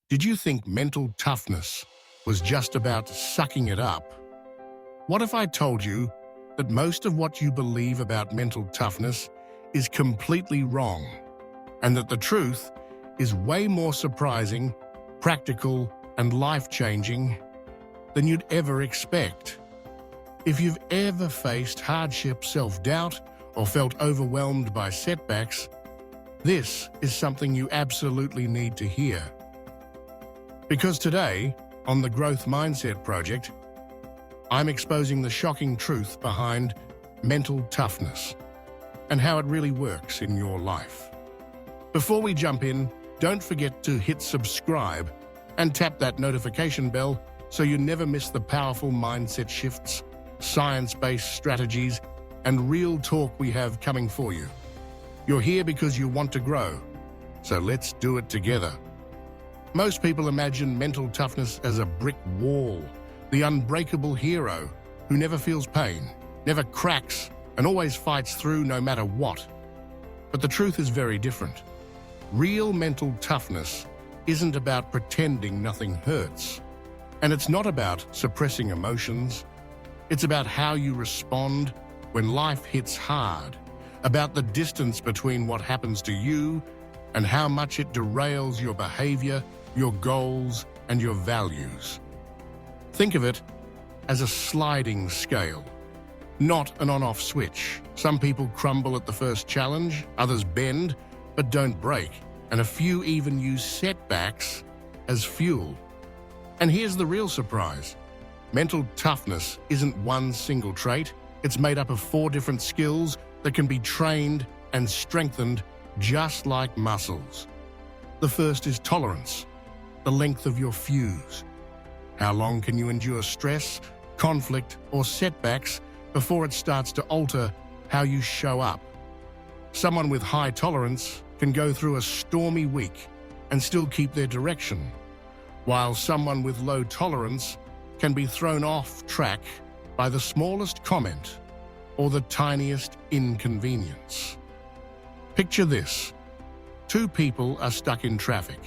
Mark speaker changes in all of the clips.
Speaker 1: Did you think mental toughness was just about sucking it up? What if I told you that most of what you believe about mental toughness is completely wrong, and that the truth is way more surprising, practical, and life-changing than you'd ever expect? If you've ever faced hardship, self-doubt, or felt overwhelmed by setbacks, this is something you absolutely need to hear. Because today, on the Growth Mindset Project, I'm exposing the shocking truth behind mental toughness and how it really works in your life. Before we jump in, don't forget to hit subscribe and tap that notification bell so you never miss the powerful mindset shifts, science-based strategies, and real talk we have coming for you. You're here because you want to grow, so let's do it together. Most people imagine mental toughness as a brick wall, the unbreakable hero who never feels pain, never cracks, and always fights through no matter what. But the truth is very different. Real mental toughness isn't about pretending nothing hurts. And it's not about suppressing emotions. It's about how you respond when life hits hard, about the distance between what happens to you and how much it derails your behavior, your goals, and your values. Think of it as a sliding scale, not an on-off switch. Some people crumble at the first challenge, others bend but don't break, and a few even use setbacks as fuel. And here's the real surprise. Mental toughness isn't one single trait. It's made up of 4 different skills that can be trained and strengthened just like muscles. The first is tolerance, the length of your fuse. How long can you endure stress, conflict, or setbacks before it starts to alter how you show up? Someone with high tolerance can go through a stormy week and still keep their direction, while someone with low tolerance can be thrown off track by the smallest comment or the tiniest inconvenience. Picture this. 2 people are stuck in traffic.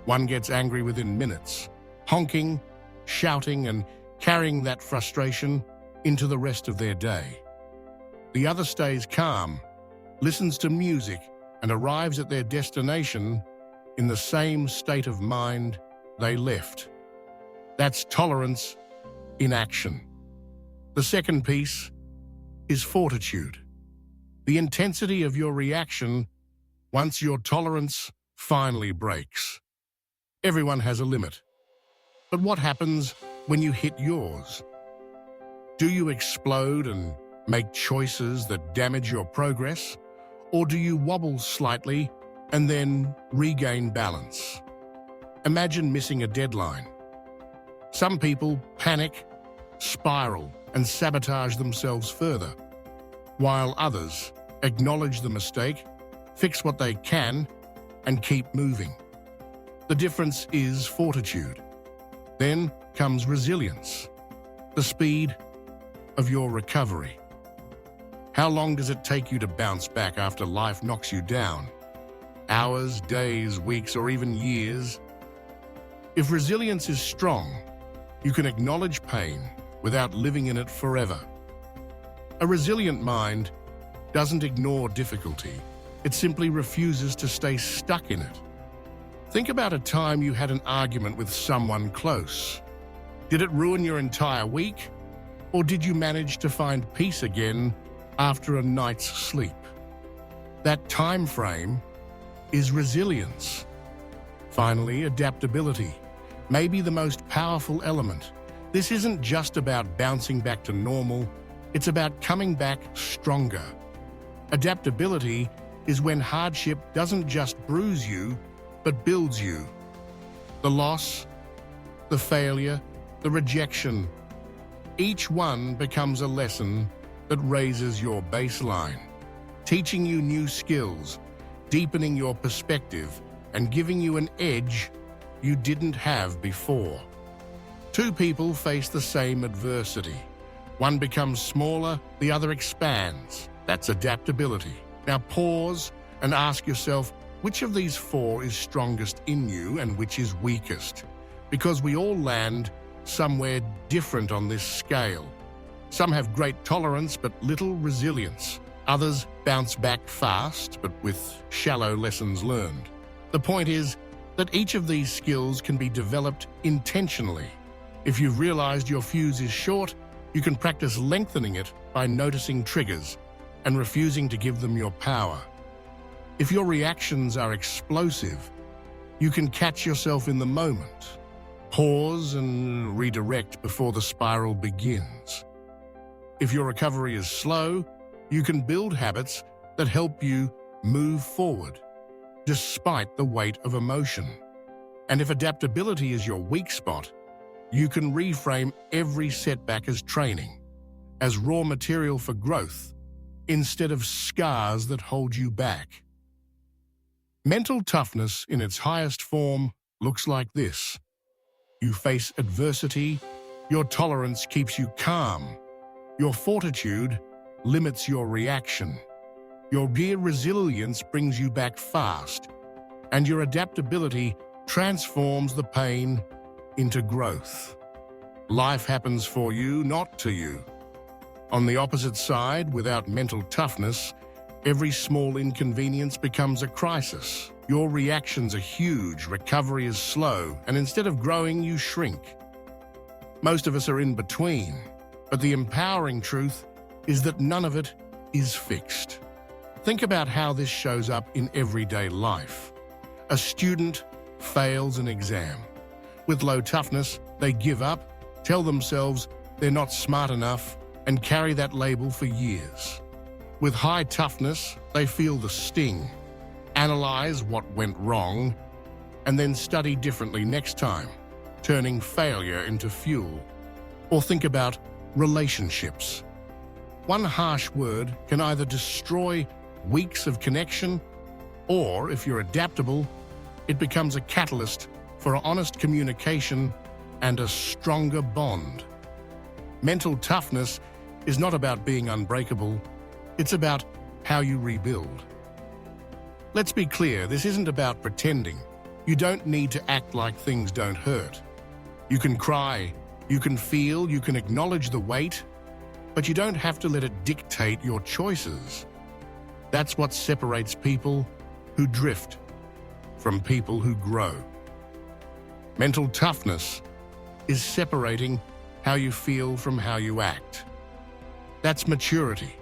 Speaker 1: One gets angry within minutes, honking, shouting, and carrying that frustration into the rest of their day. The other stays calm, listens to music, and arrives at their destination in the same state of mind they left. That's tolerance in action. The second piece is fortitude, the intensity of your reaction once your tolerance finally breaks. Everyone has a limit. But what happens when you hit yours? Do you explode and make choices that damage your progress? Or do you wobble slightly and then regain balance? Imagine missing a deadline. Some people panic, spiral, and sabotage themselves further, while others acknowledge the mistake, fix what they can, and keep moving. The difference is fortitude. Then comes resilience, the speed of your recovery. How long does it take you to bounce back after life knocks you down? Hours, days, weeks, or even years? If resilience is strong, you can acknowledge pain without living in it forever. A resilient mind doesn't ignore difficulty. It simply refuses to stay stuck in it. Think about a time you had an argument with someone close. Did it ruin your entire week? Or did you manage to find peace again after a night's sleep? That time frame is resilience. Finally, adaptability, maybe the most powerful element. This isn't just about bouncing back to normal, it's about coming back stronger. Adaptability is when hardship doesn't just bruise you, but builds you. The loss, the failure, the rejection, each one becomes a lesson that raises your baseline, teaching you new skills, deepening your perspective, and giving you an edge you didn't have before. 2 people face the same adversity. One becomes smaller, the other expands. That's adaptability. Now pause and ask yourself, which of these four is strongest in you and which is weakest, because we all land somewhere different on this scale. Some have great tolerance but little resilience. Others bounce back fast but with shallow lessons learned. The point is that each of these skills can be developed intentionally. If you've realized your fuse is short, you can practice lengthening it by noticing triggers and refusing to give them your power. If your reactions are explosive, you can catch yourself in the moment, pause and redirect before the spiral begins. If your recovery is slow, you can build habits that help you move forward, despite the weight of emotion. And if adaptability is your weak spot, you can reframe every setback as training, as raw material for growth, instead of scars that hold you back. Mental toughness in its highest form looks like this. You face adversity, your tolerance keeps you calm, your fortitude limits your reaction, your sheer resilience brings you back fast, and your adaptability transforms the pain into growth. Life happens for you, not to you. On the opposite side, without mental toughness, every small inconvenience becomes a crisis. Your reactions are huge, recovery is slow, and instead of growing, you shrink. Most of us are in between, but the empowering truth is that none of it is fixed. Think about how this shows up in everyday life. A student fails an exam. With low toughness, they give up, tell themselves they're not smart enough, and carry that label for years. With high toughness, they feel the sting, analyze what went wrong, and then study differently next time, turning failure into fuel. Or think about relationships. One harsh word can either destroy weeks of connection, or if you're adaptable, it becomes a catalyst for honest communication and a stronger bond. Mental toughness is not about being unbreakable, it's about how you rebuild. Let's be clear, this isn't about pretending. You don't need to act like things don't hurt. You can cry, you can feel, you can acknowledge the weight, but you don't have to let it dictate your choices. That's what separates people who drift from people who grow. Mental toughness is separating how you feel from how you act. That's maturity,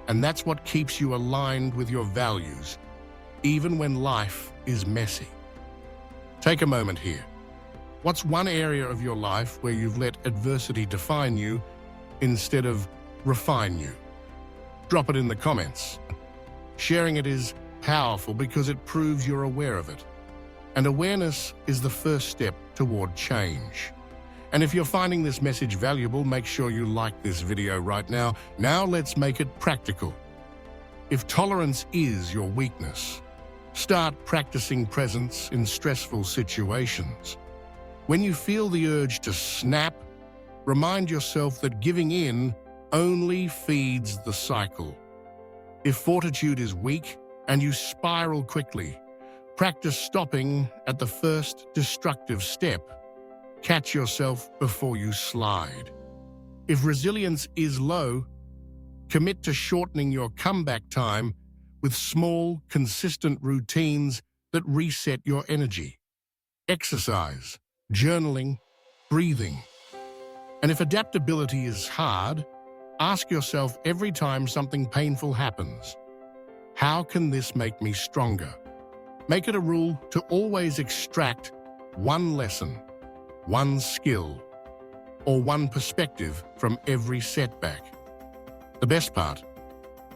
Speaker 1: and that's what keeps you aligned with your values, even when life is messy. Take a moment here. What's one area of your life where you've let adversity define you instead of refine you? Drop it in the comments. Sharing it is powerful because it proves you're aware of it. And awareness is the first step toward change. And if you're finding this message valuable, make sure you like this video right now. Now let's make it practical. If tolerance is your weakness, start practicing presence in stressful situations. When you feel the urge to snap, remind yourself that giving in only feeds the cycle. If fortitude is weak and you spiral quickly, practice stopping at the first destructive step. Catch yourself before you slide. If resilience is low, commit to shortening your comeback time with small, consistent routines that reset your energy. Exercise, journaling, breathing. And if adaptability is hard, ask yourself every time something painful happens, how can this make me stronger? Make it a rule to always extract one lesson, one skill, or one perspective from every setback. The best part,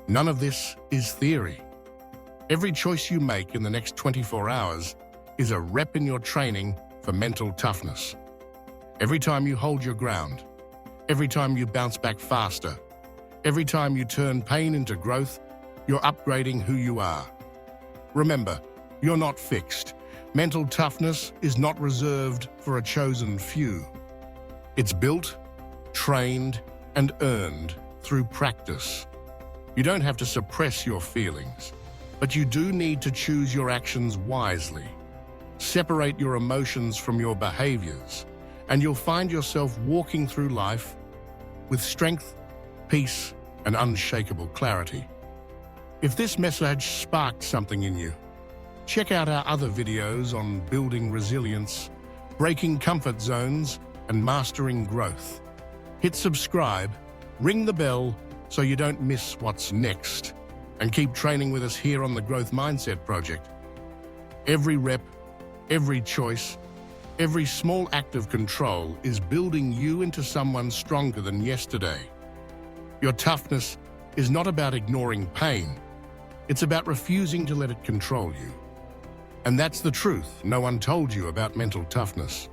Speaker 1: none of this is theory. Every choice you make in the next 24 hours is a rep in your training for mental toughness. Every time you hold your ground, every time you bounce back faster, every time you turn pain into growth, you're upgrading who you are. Remember, you're not fixed. Mental toughness is not reserved for a chosen few. It's built, trained, and earned through practice. You don't have to suppress your feelings, But you do need to choose your actions wisely. Separate your emotions from your behaviors, and you'll find yourself walking through life with strength, peace, and unshakable clarity. If this message sparked something in you, check out our other videos on building resilience, breaking comfort zones, and mastering growth. Hit subscribe, ring the bell so you don't miss what's next, and keep training with us here on the Growth Mindset Project. Every rep, every choice, every small act of control is building you into someone stronger than yesterday. Your toughness is not about ignoring pain. It's about refusing to let it control you. And that's the truth no one told you about mental toughness.